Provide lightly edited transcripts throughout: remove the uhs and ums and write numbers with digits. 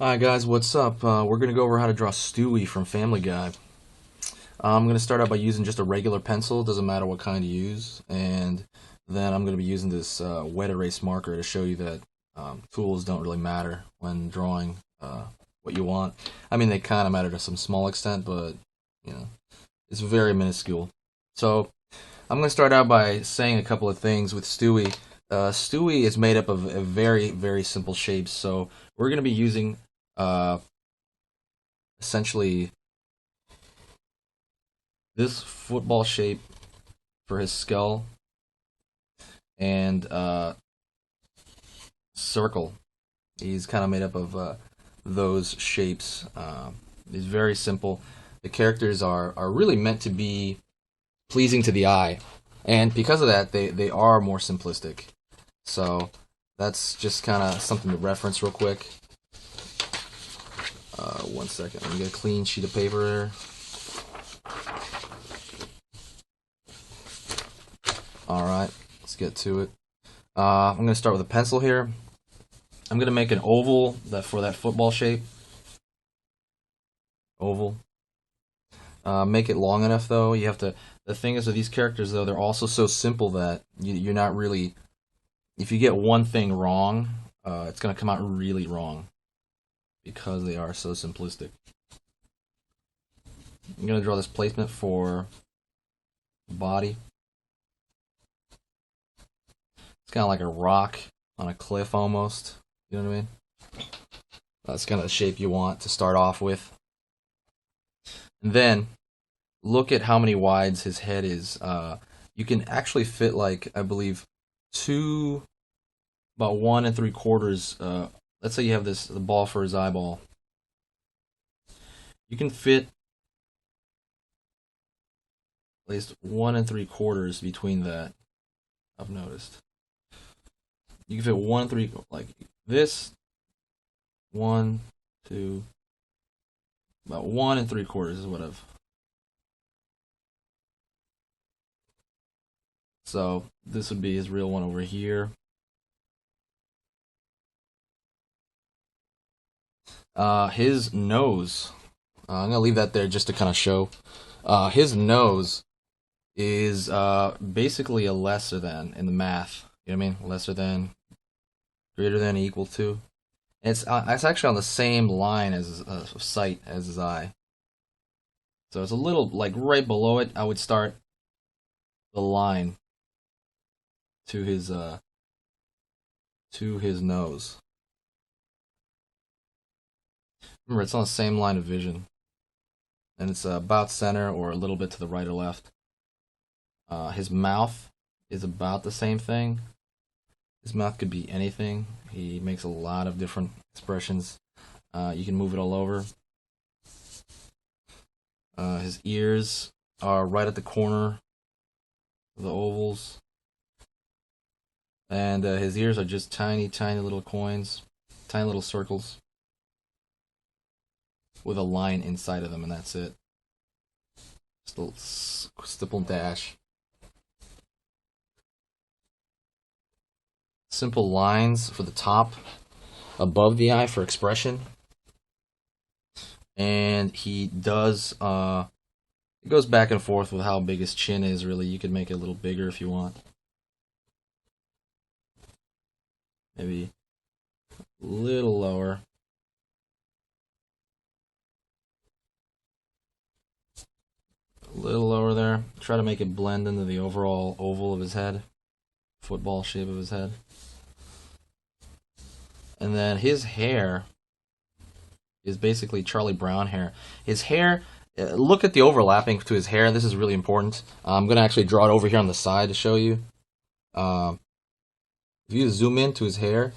Hi guys, what's up? We're going to go over how to draw Stewie from Family Guy. I'm going to start out by using just a regular pencil, doesn't matter what kind you use, and then I'm going to be using this wet erase marker to show you that tools don't really matter when drawing what you want. I mean, they kind of matter to some small extent, but you know, it's very minuscule. So I'm going to start out by saying a couple of things with Stewie. Stewie is made up of a very, very simple shapes, so we're going to be using uh, essentially this football shape for his skull and circle. He's kind of made up of those shapes. It's very simple. The characters are really meant to be pleasing to the eye, and because of that, they are more simplistic. So that's just kind of something to reference real quick. 1 second. Let me get a clean sheet of paper there. Alright, let's get to it. I'm going to start with a pencil here. I'm going to make an oval for that football shape. Oval. Make it long enough though. You have to. The thing is with these characters though, they're also so simple that you're not really. If you get one thing wrong, it's going to come out really wrong because they are so simplistic. I'm going to draw this placement for the body. It's kind of like a rock on a cliff almost. You know what I mean? That's kind of the shape you want to start off with. And then look at how many wides his head is. You can actually fit, like, I believe, about 1 3/4. Let's say you have the ball for his eyeball. You can fit at least 1 3/4 between that. I've noticed. You can fit 1 3, like this. 1, 2, about 1 3/4 is what I've. So this would be his real one over here. His nose. I'm gonna leave that there just to kind of show. His nose is basically a lesser than in the math. You know what I mean? Lesser than, greater than, equal to. It's actually on the same line as sight as his eye. So it's a little like right below it. I would start the line to his nose. Remember, it's on the same line of vision, and it's about center or a little bit to the right or left. His mouth is about the same thing. His mouth could be anything. He makes a lot of different expressions. You can move it all over. His ears are right at the corner of the ovals. And his ears are just tiny, tiny little coins, tiny little circles with a line inside of them, and that's it. Just a little stipple dash. Simple lines for the top, above the eye for expression. And he does, it goes back and forth with how big his chin is, really. You could make it a little bigger if you want. Maybe a little lower. A little lower there. Try to make it blend into the overall oval of his head. Football shape of his head. And then his hair is basically Charlie Brown hair. His hair, look at the overlapping to his hair. This is really important. I'm going to actually draw it over here on the side to show you. If you zoom in to his hair,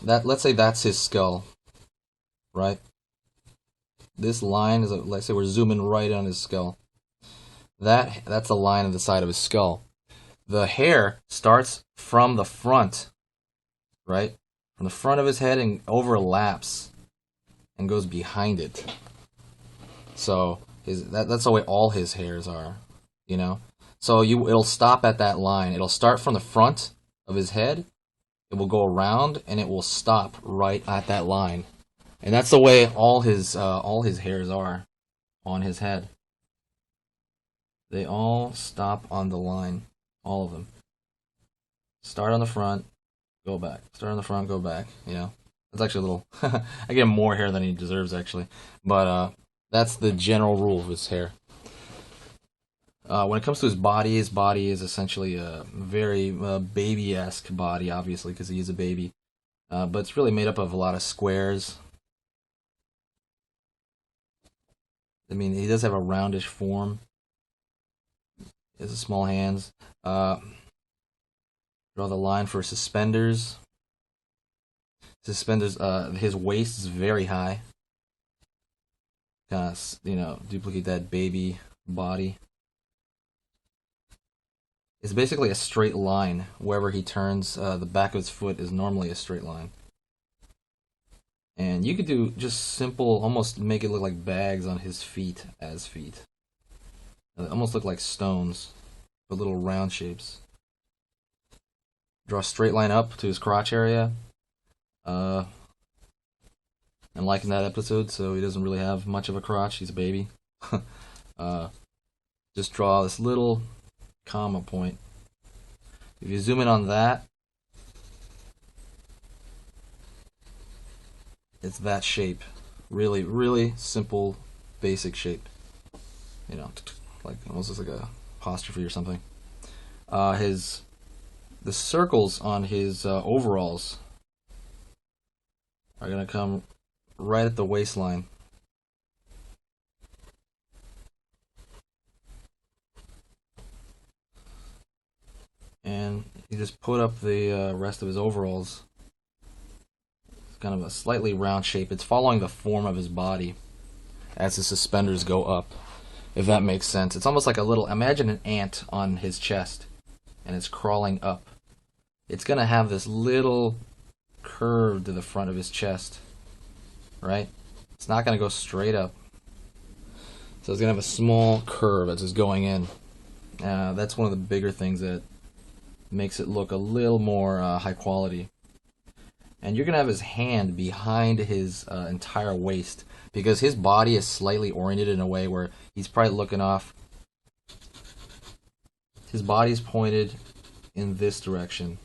let's say that's his skull, right? This line is, let's say we're zooming right on his skull. That's a line on the side of his skull. The hair starts from the front, right? From the front of his head and overlaps and goes behind it. So that's the way all his hairs are, you know? So it'll stop at that line. It'll start from the front of his head it will go around and it will stop right at that line. And that's the way all his hairs are on his head. They all stop on the line, all of them. Start on the front, go back. Start on the front, go back. You know, that's actually a little. I give him more hair than he deserves, actually. But that's the general rule of his hair. When it comes to his body is essentially a very baby-esque body, obviously, because he is a baby. But it's really made up of a lot of squares. I mean, he does have a roundish form. He has small hands. Draw the line for suspenders. Suspenders. His waist is very high. Kind of, you know, duplicate that baby body. It's basically a straight line. Wherever he turns, the back of his foot is normally a straight line. And you could do just simple, almost make it look like bags on his feet as feet. They almost look like stones, with little round shapes. Draw a straight line up to his crotch area. I'm liking that episode, so he doesn't really have much of a crotch. He's a baby. Just draw this little comma point. If you zoom in on that, it's that shape. Really, really simple, basic shape. You know, like almost like a apostrophe or something. The circles on his overalls are gonna come right at the waistline. And you just put up the rest of his overalls. It's kind of a slightly round shape. It's following the form of his body as his suspenders go up, if that makes sense. It's almost like a little, imagine an ant on his chest, and it's crawling up. It's going to have this little curve to the front of his chest, right? It's not going to go straight up. So it's going to have a small curve that's just going in. That's one of the bigger things that makes it look a little more high quality. And you're going to have his hand behind his entire waist, because his body is slightly oriented in a way where he's probably looking off. His body's pointed in this direction,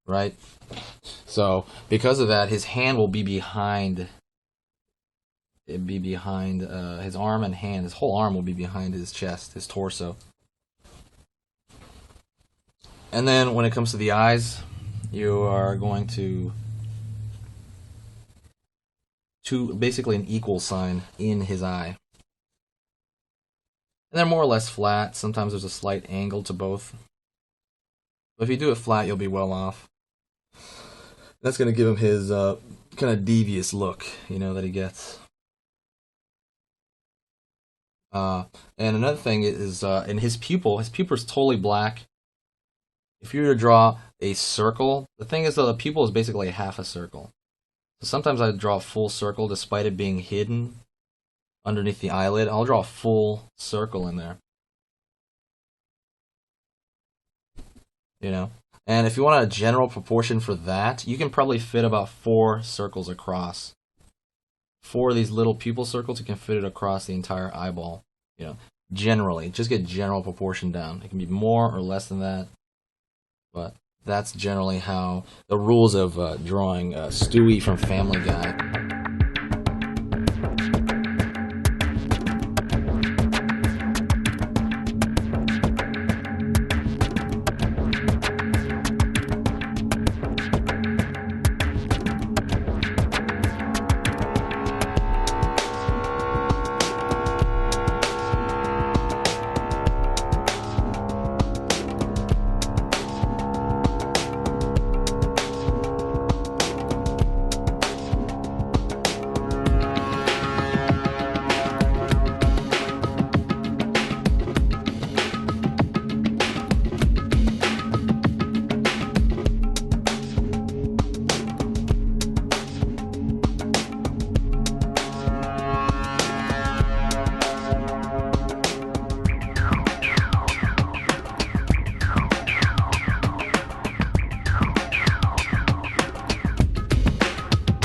right? So because of that, his hand will be behind. It'd be behind his arm and hand. His whole arm will be behind his chest, his torso. And then when it comes to the eyes, you are going to basically an equal sign in his eye. And they're more or less flat. Sometimes there's a slight angle to both. But if you do it flat, you'll be well off. That's going to give him his kind of devious look, you know, that he gets. And another thing is in his pupil is totally black. If you were to draw a circle, the thing is though, the pupil is basically half a circle. So sometimes I draw a full circle despite it being hidden underneath the eyelid. I'll draw a full circle in there. You know? And if you want a general proportion for that, you can probably fit about 4 circles across. 4 of these little pupil circles, you can fit it across the entire eyeball. You know, generally, just get general proportion down. It can be more or less than that, but that's generally how the rules of drawing Stewie from Family Guy.